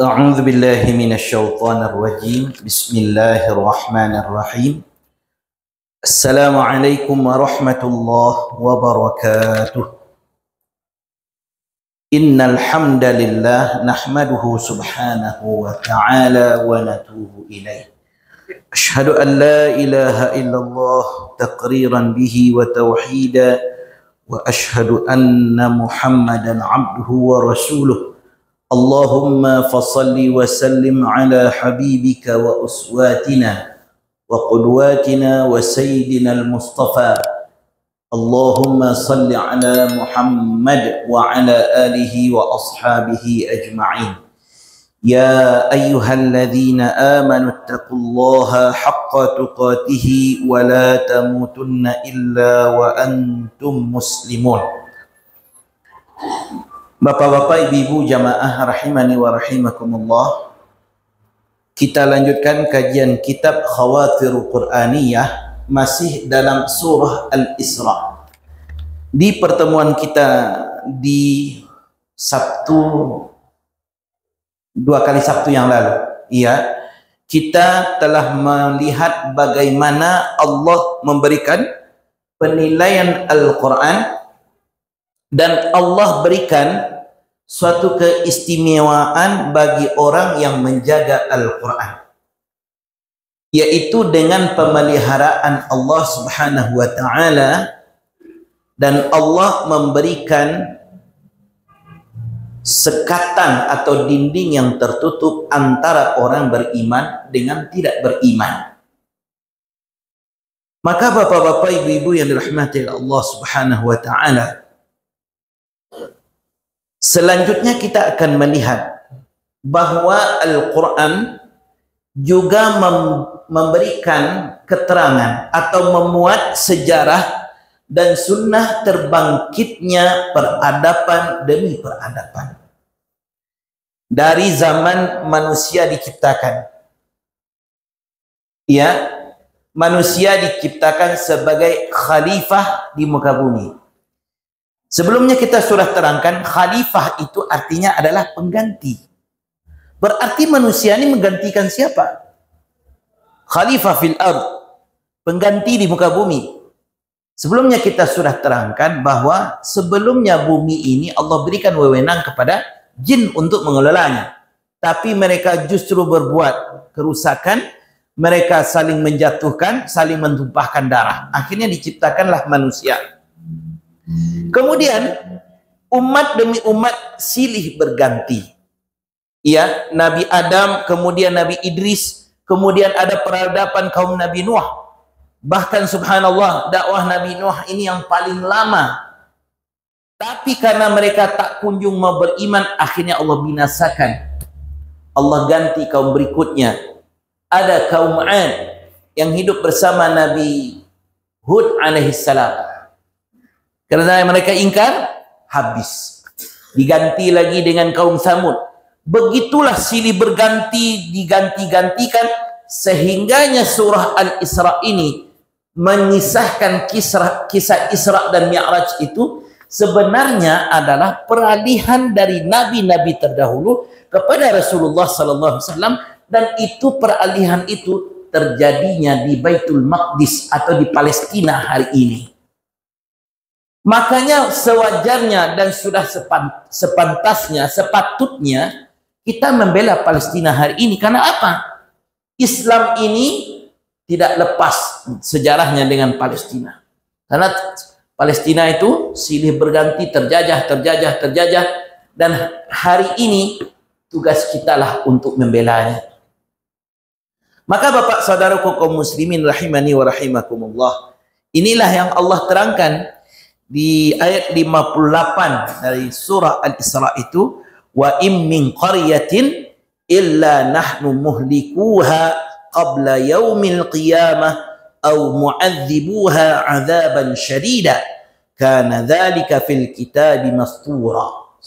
أعوذ بالله من الشيطان الرجيم بسم الله الرحمن الرحيم السلام عليكم ورحمة الله وبركاته إن الحمد لله نحمده سبحانه وتعالى ونتوب إليه أشهد أن لا إله إلا الله تقريرا به وتوحيدا وأشهد أن محمدا عبده ورسوله اللهم فصل وسلم على حبيبك وأسواتنا وقدواتنا وسيدنا المصطفى اللهم صل على محمد وعلى آله وأصحابه أجمعين يا أيها الذين آمنوا اتقوا الله حق تقاته ولا تموتن إلا وأنتم مسلمون. Bapak-bapak, ibu-ibu jamaah rahimani wa rahimakumullah. Kita lanjutkan kajian kitab Khawatirul Qur'aniyah masih dalam surah Al-Isra. Di pertemuan kita di Sabtu, 2 kali Sabtu yang lalu, kita telah melihat bagaimana Allah memberikan penilaian Al-Quran dan Allah berikan suatu keistimewaan bagi orang yang menjaga Al-Quran, yaitu dengan pemeliharaan Allah Subhanahu wa Ta'ala, dan Allah memberikan sekatan atau dinding yang tertutup antara orang beriman dengan tidak beriman. Maka bapak-bapak, ibu-ibu yang dirahmati Allah Subhanahu wa Ta'ala, selanjutnya kita akan melihat bahwa Al-Quran juga memberikan keterangan atau memuat sejarah dan sunnah terbangkitnya peradaban demi peradaban dari zaman manusia diciptakan. Manusia diciptakan sebagai khalifah di muka bumi. Sebelumnya kita sudah terangkan, khalifah itu artinya adalah pengganti. Berarti manusia ini menggantikan siapa? Khalifah fil ard, pengganti di muka bumi. Sebelumnya kita sudah terangkan bahwa sebelumnya bumi ini Allah berikan wewenang kepada jin untuk mengelolanya. Tapi mereka justru berbuat kerusakan, mereka saling menjatuhkan, saling menumpahkan darah. Akhirnya diciptakanlah manusia. Kemudian umat demi umat silih berganti. Nabi Adam, kemudian Nabi Idris, kemudian ada peradaban kaum Nabi Nuh. Bahkan subhanallah, dakwah Nabi Nuh ini yang paling lama. Tapi karena mereka tak kunjung mau beriman, akhirnya Allah binasakan. Allah ganti kaum berikutnya. Ada kaum 'Ad yang hidup bersama Nabi Hud alaihissalam. Karena mereka ingkar, habis. Diganti lagi dengan kaum Samud. Begitulah silih berganti, diganti-gantikan, sehingganya surah Al-Isra ini mengisahkan kisah Isra dan Mi'raj itu sebenarnya adalah peralihan dari nabi-nabi terdahulu kepada Rasulullah SAW, dan itu peralihan itu terjadinya di Baitul Maqdis atau di Palestina hari ini. Makanya sewajarnya dan sudah sepantasnya, sepatutnya kita membela Palestina hari ini. Karena apa? Islam ini tidak lepas sejarahnya dengan Palestina. Karena Palestina itu silih berganti, terjajah, dan hari ini tugas kita lah untuk membelanya. Maka bapak saudaraku kaum muslimin rahimani wa rahimakumullah, inilah yang Allah terangkan di ayat 58 dari surah Al-Isra itu, wa im min qaryatin illa nahnu muhlikuha qabla yaumil qiyamah aw mu'adzibuha 'adzaban syadida kana dzalika fil kitabi mastura.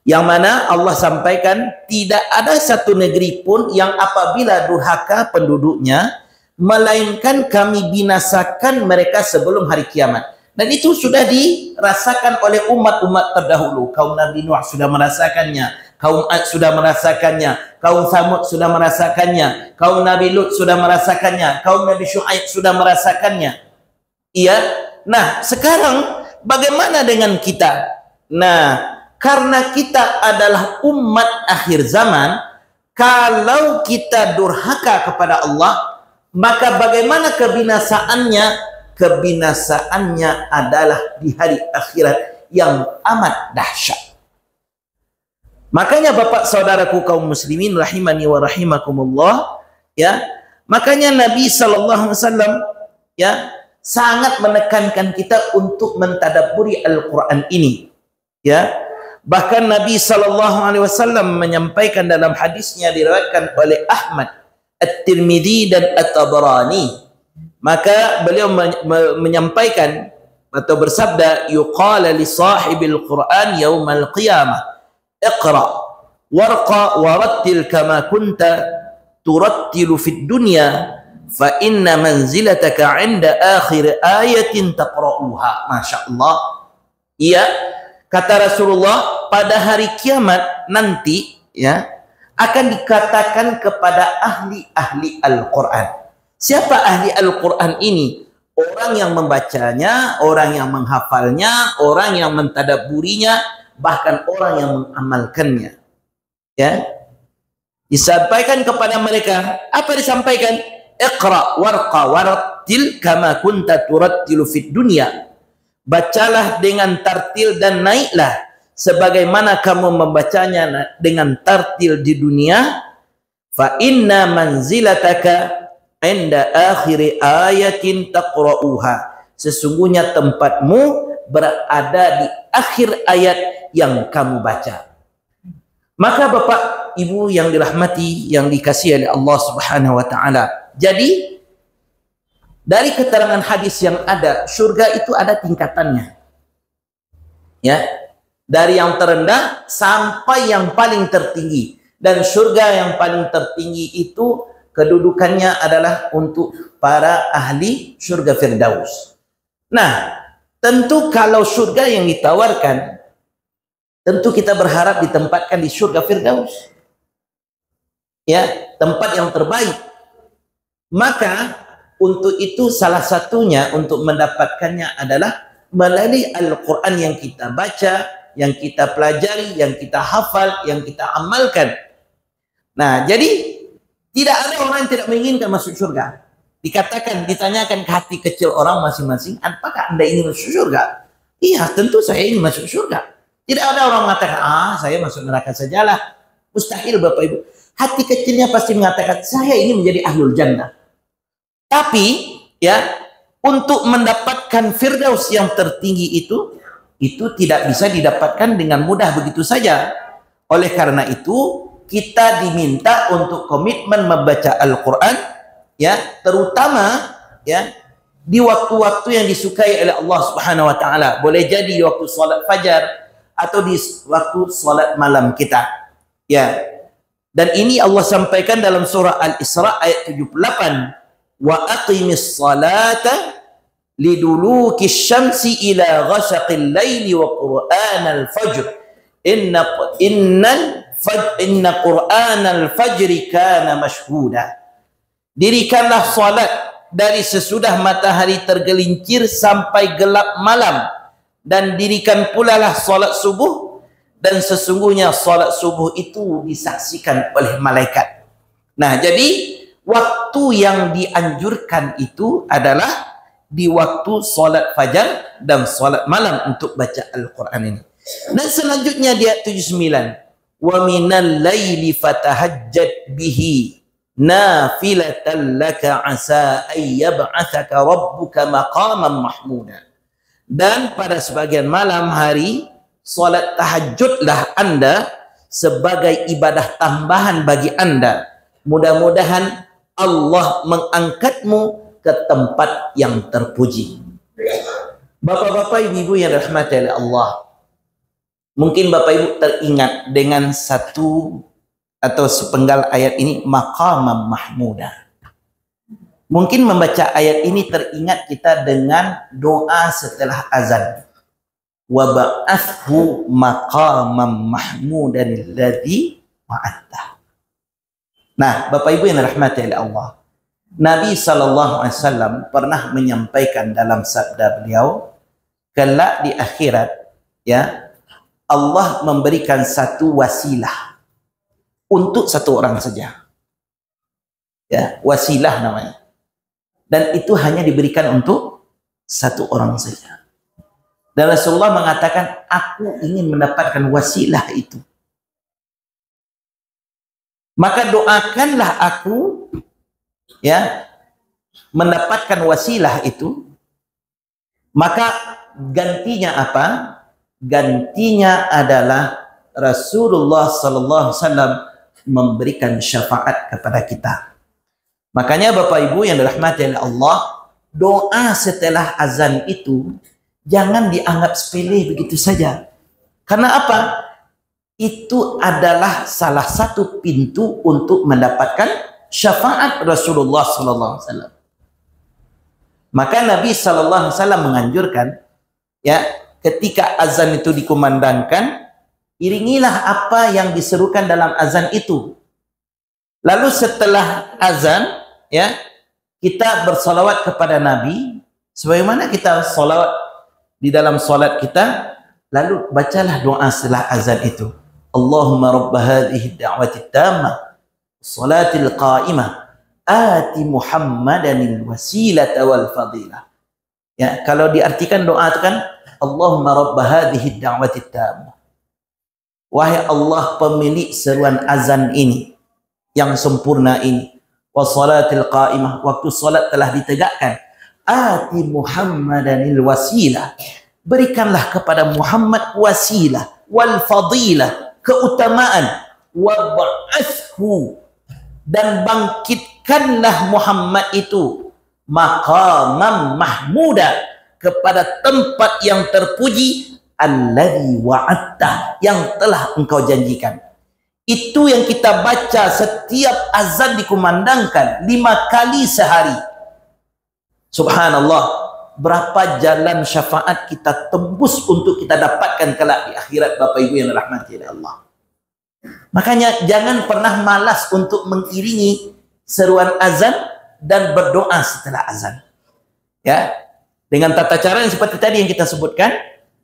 Yang mana Allah sampaikan, tidak ada satu negeri pun yang apabila durhaka penduduknya, melainkan kami binasakan mereka sebelum hari kiamat. Dan itu sudah dirasakan oleh umat-umat terdahulu. Kaum Nabi Nuh sudah merasakannya. kaum Ad sudah merasakannya, kaum Samud sudah merasakannya, kaum Nabi Lut sudah merasakannya, kaum Nabi Syuaib sudah merasakannya. Iya. Nah, sekarang bagaimana dengan kita? Nah, karena kita adalah umat akhir zaman, kalau kita durhaka kepada Allah, maka bagaimana kebinasaannya? Kebinasaannya adalah di hari akhirat yang amat dahsyat. Makanya Bapak saudaraku kaum muslimin rahimani wa rahimakumullah, ya. Makanya Nabi sallallahu alaihi wasallam ya sangat menekankan kita untuk mentadabburi Al-Qur'an ini. Ya. Bahkan Nabi sallallahu alaihi wasallam menyampaikan dalam hadisnya diriwayatkan oleh Ahmad, At-Tirmidzi dan At-Tabarani. Maka beliau menyampaikan atau bersabda, yuqala li sahibil Qur'an yaumal qiyamah, iqra warqa warattil kama kunta turattilu fid dunya fa inna manzilataka 'inda akhir ayatin taqra'uha. Masya Allah. Iya, kata Rasulullah, pada hari kiamat nanti ya akan dikatakan kepada ahli-ahli Al-Qur'an. Siapa ahli Al-Quran ini? Orang yang membacanya, orang yang menghafalnya, orang yang mentadabburinya, bahkan orang yang mengamalkannya. Ya, disampaikan kepada mereka. Apa disampaikan? Iqra warqa warattil kama kunta turattilu fid dunya. Bacalah dengan tartil dan naiklah sebagaimana kamu membacanya dengan tartil di dunia. Fa inna manzilataka inda akhir ayatin taqra'uha. Sesungguhnya tempatmu berada di akhir ayat yang kamu baca. Maka Bapak Ibu yang dirahmati, yang dikasihi oleh Allah Subhanahu wa taala. Jadi dari keterangan hadis yang ada, surga itu ada tingkatannya. Ya. Dari yang terendah sampai yang paling tertinggi. Dan surga yang paling tertinggi itu kedudukannya adalah untuk para ahli surga Firdaus. Nah, tentu kalau surga yang ditawarkan, tentu kita berharap ditempatkan di surga Firdaus. Ya, tempat yang terbaik. Maka untuk itu salah satunya untuk mendapatkannya adalah melalui Al-Quran yang kita baca, yang kita pelajari, yang kita hafal, yang kita amalkan. Nah, jadi tidak ada orang yang tidak menginginkan masuk surga. Dikatakan, ditanyakan ke hati kecil orang masing-masing, apakah Anda ingin masuk surga? Iya, tentu saya ingin masuk surga. Tidak ada orang mengatakan, saya masuk neraka sajalah. Mustahil Bapak Ibu. Hati kecilnya pasti mengatakan, saya ingin menjadi ahlul jannah. Tapi, ya, untuk mendapatkan Firdaus yang tertinggi itu tidak bisa didapatkan dengan mudah begitu saja. Oleh karena itu, kita diminta untuk komitmen membaca Al-Quran, ya, terutama ya di waktu-waktu yang disukai oleh Allah Subhanahu Wa Taala. Boleh jadi di waktu salat fajar atau di waktu salat malam kita, ya. Dan ini Allah sampaikan dalam surah Al-Isra ayat 78. Wa aqimis salata liduluki syamsi ila ghasaqil laili wa qur'anal fajr. Inna Qur'anal fajri kana mashhuda. Dirikanlah salat dari sesudah matahari tergelincir sampai gelap malam, dan dirikan pula lah salat subuh, dan sesungguhnya salat subuh itu disaksikan oleh malaikat. Nah, jadi waktu yang dianjurkan itu adalah di waktu salat fajar dan salat malam untuk baca Al-Quran ini. Dan selanjutnya di ayat 79. Wa minal laili fatahajjat bihi nafilatan laka asa ay yab'atsaka rabbuka maqaman mahmuda. Dan pada sebagian malam hari salat tahajudlah Anda sebagai ibadah tambahan bagi Anda. Mudah-mudahan Allah mengangkatmu ke tempat yang terpuji. Bapak-bapak, ibu-ibu yang dirahmati oleh Allah, mungkin Bapak Ibu teringat dengan satu atau sepenggal ayat ini, maqamam mahmuda. Mungkin membaca ayat ini teringat kita dengan doa setelah azan. wa ba'athhu maqamam mahmudan alladhi wa'adta. Nah, Bapak Ibu yang dirahmati oleh Allah, Nabi SAW pernah menyampaikan dalam sabda beliau, kelak di akhirat, ya, Allah memberikan satu wasilah untuk satu orang saja. Ya, wasilah namanya. Dan itu hanya diberikan untuk satu orang saja. Dan Rasulullah mengatakan, aku ingin mendapatkan wasilah itu. Maka doakanlah aku, ya, mendapatkan wasilah itu. Maka gantinya apa? Gantinya adalah Rasulullah SAW memberikan syafaat kepada kita. Makanya Bapak Ibu yang dirahmati oleh Allah, doa setelah azan itu jangan dianggap sepele begitu saja. Karena apa? Itu adalah salah satu pintu untuk mendapatkan syafaat Rasulullah SAW. Maka Nabi SAW menganjurkan, ya, ketika azan itu dikumandangkan, iringilah apa yang diserukan dalam azan itu. Lalu setelah azan, ya, kita bersolawat kepada Nabi, sebagaimana kita solawat di dalam solat kita. Lalu bacalah doa setelah azan itu. Allahumma rabba hadhihi da'wati tammah salatil qa'imah ati Muhammadanil wasilata wal fadilah. Ya, kalau diartikan doa itu kan, Allahumma rabba hadhihi da'wati tammah. Wahai Allah, pemilik seruan azan ini yang sempurna ini, wassalatil qa'imah, waktu salat telah ditegakkan, ati Muhammadanil wasilah, berikanlah kepada Muhammad wasilah, wal fadilah, keutamaan, wab'athhu, dan bangkitkanlah Muhammad itu maqamam mahmuda, kepada tempat yang terpuji, alladzi wa'adta, yang telah engkau janjikan. Itu yang kita baca setiap azan dikumandangkan 5 kali sehari. Subhanallah, berapa jalan syafaat kita tembus untuk kita dapatkan kelak di akhirat, Bapak Ibu yang dirahmati oleh Allah. Makanya jangan pernah malas untuk mengiringi seruan azan dan berdoa setelah azan. Ya, dengan tata cara yang seperti tadi yang kita sebutkan,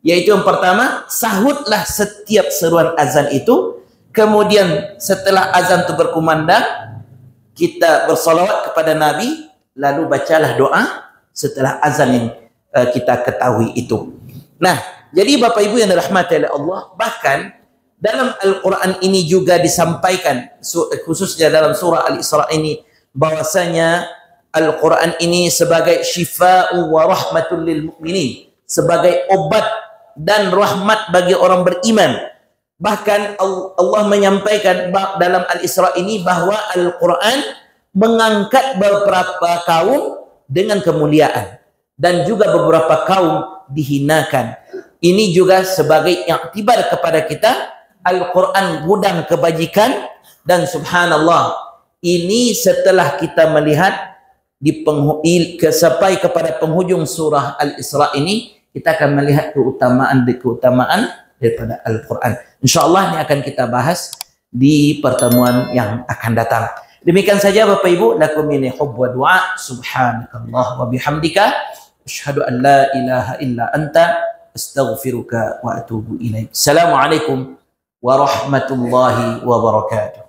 yaitu yang pertama, sahutlah setiap seruan azan itu. Kemudian setelah azan itu berkumandang, kita bersolawat kepada Nabi, lalu bacalah doa setelah azan yang kita ketahui itu. Nah, jadi Bapak Ibu yang dirahmati oleh Allah, bahkan dalam Al-Quran ini juga disampaikan, khususnya dalam surah Al-Isra ini, bahwasanya Al-Quran ini sebagai syifa'u wa rahmatul lil mu'minin, sebagai obat dan rahmat bagi orang beriman. Bahkan Allah menyampaikan dalam Al-Isra ini bahwa Al-Quran mengangkat beberapa kaum dengan kemuliaan dan juga beberapa kaum dihinakan. Ini juga sebagai iktibar kepada kita, Al-Quran gudang kebajikan. Dan subhanallah, ini setelah kita melihat sampai kepada penghujung surah Al-Isra ini, kita akan melihat keutamaan daripada Al-Quran. InsyaAllah ini akan kita bahas di pertemuan yang akan datang. Demikian saja Bapak Ibu, lakum minni hubb wa du'a, subhanakallah wa bihamdika, asyhadu an la ilaha illa anta, astaghfiruka wa atubu ilaik. Assalamualaikum warahmatullahi wabarakatuh.